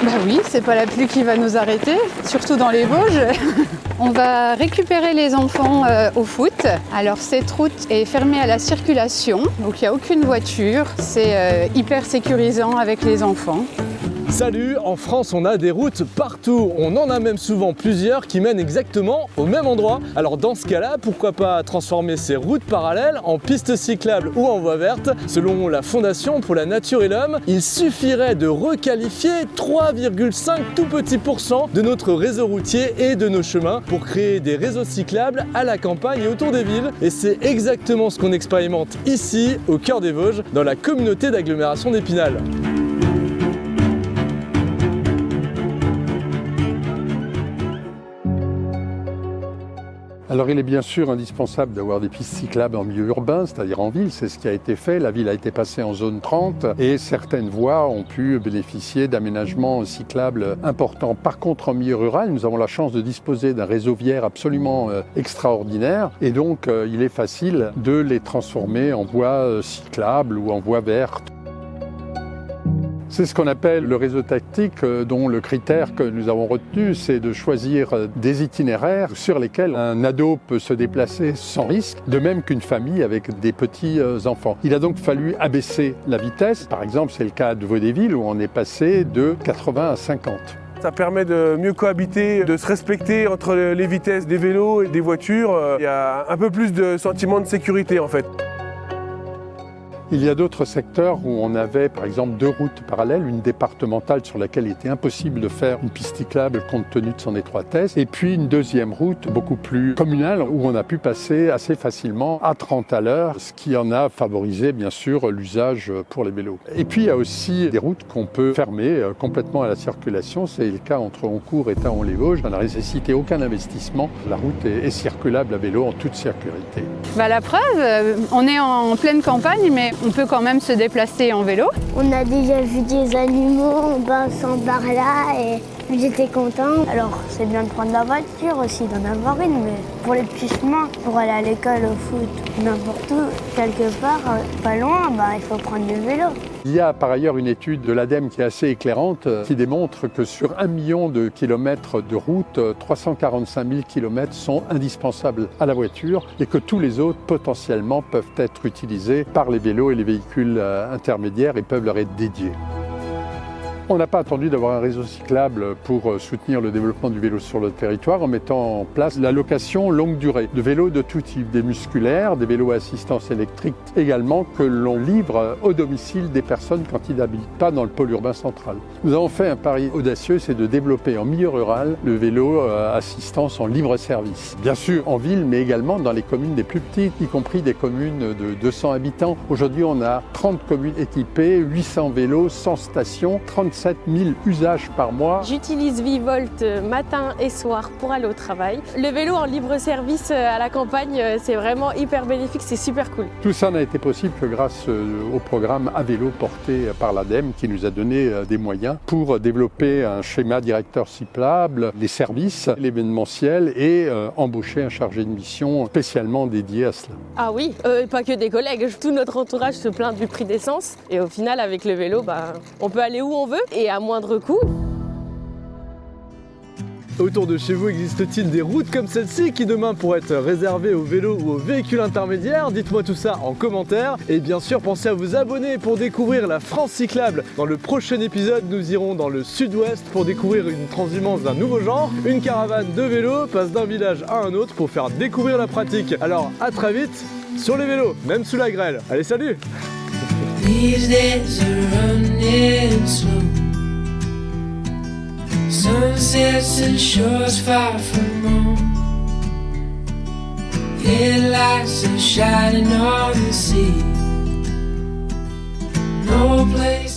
Bah oui, c'est pas la pluie qui va nous arrêter, surtout dans les Vosges. On va récupérer les enfants au foot. Alors cette route est fermée à la circulation, donc il n'y a aucune voiture. C'est hyper sécurisant avec les enfants. Salut, en France on a des routes partout, on en a même souvent plusieurs qui mènent exactement au même endroit. Alors dans ce cas-là, pourquoi pas transformer ces routes parallèles en pistes cyclables ou en voies vertes? Selon la Fondation pour la Nature et l'Homme, il suffirait de requalifier 3,5 tout petits % de notre réseau routier et de nos chemins pour créer des réseaux cyclables à la campagne et autour des villes. Et c'est exactement ce qu'on expérimente ici, au cœur des Vosges, dans la communauté d'agglomération d'Épinal. Alors il est bien sûr indispensable d'avoir des pistes cyclables en milieu urbain, c'est-à-dire en ville, c'est ce qui a été fait. La ville a été passée en zone 30 et certaines voies ont pu bénéficier d'aménagements cyclables importants. Par contre, en milieu rural, nous avons la chance de disposer d'un réseau viaire absolument extraordinaire et donc il est facile de les transformer en voies cyclables ou en voies vertes. C'est ce qu'on appelle le réseau tactique, dont le critère que nous avons retenu, c'est de choisir des itinéraires sur lesquels un ado peut se déplacer sans risque, de même qu'une famille avec des petits enfants. Il a donc fallu abaisser la vitesse. Par exemple, c'est le cas de Vaudéville où on est passé de 80 à 50. Ça permet de mieux cohabiter, de se respecter entre les vitesses des vélos et des voitures. Il y a un peu plus de sentiment de sécurité en fait. Il y a d'autres secteurs où on avait par exemple deux routes parallèles, une départementale sur laquelle il était impossible de faire une piste cyclable compte tenu de son étroitesse, et puis une deuxième route beaucoup plus communale où on a pu passer assez facilement à 30 à l'heure, ce qui en a favorisé bien sûr l'usage pour les vélos. Et puis il y a aussi des routes qu'on peut fermer complètement à la circulation, c'est le cas entre Honcourt et Taon-les-Vosges, ça n'a nécessité aucun investissement, la route est circulable à vélo en toute sécurité. Bah, la preuve, on est en pleine campagne, mais on peut quand même se déplacer en vélo. On a déjà vu des animaux, on passe en par là et j'étais contente. Alors c'est bien de prendre la voiture aussi, d'en avoir une, mais pour les petits chemins, pour aller à l'école, au foot, n'importe où, quelque part, pas loin, il faut prendre le vélo. Il y a par ailleurs une étude de l'ADEME qui est assez éclairante qui démontre que sur 1 million de kilomètres de route, 345 000 kilomètres sont indispensables à la voiture et que tous les autres potentiellement peuvent être utilisés par les vélos et les véhicules intermédiaires et peuvent leur être dédiés. On n'a pas attendu d'avoir un réseau cyclable pour soutenir le développement du vélo sur le territoire en mettant en place la location longue durée de vélos de tout type, des musculaires, des vélos à assistance électrique également que l'on livre au domicile des personnes quand ils n'habitent pas dans le pôle urbain central. Nous avons fait un pari audacieux, c'est de développer en milieu rural le vélo à assistance en libre service. Bien sûr en ville, mais également dans les communes les plus petites, y compris des communes de 200 habitants. Aujourd'hui, on a 30 communes équipées, 800 vélos, 100 stations, 37 000 usages par mois. J'utilise Vivolt matin et soir pour aller au travail. Le vélo en libre service à la campagne, c'est vraiment hyper bénéfique, c'est super cool. Tout ça n'a été possible que grâce au programme à vélo porté par l'ADEME qui nous a donné des moyens pour développer un schéma directeur cyclable, les services, l'événementiel et embaucher un chargé de mission spécialement dédié à cela. Ah oui, pas que des collègues, tout notre entourage se plaint du prix d'essence et au final avec le vélo, on peut aller où on veut et à moindre coût. Autour de chez vous, existe-t-il des routes comme celle-ci qui demain pourraient être réservées aux vélos ou aux véhicules intermédiaires? Dites-moi tout ça en commentaire. Et bien sûr, pensez à vous abonner pour découvrir la France cyclable. Dans le prochain épisode, nous irons dans le sud-ouest pour découvrir une transhumance d'un nouveau genre. Une caravane de vélos passe d'un village à un autre pour faire découvrir la pratique. Alors à très vite sur les vélos, même sous la grêle. Allez, salut! These days are running slow. Sunsets and shores far from home. Headlights are shining on the sea. No place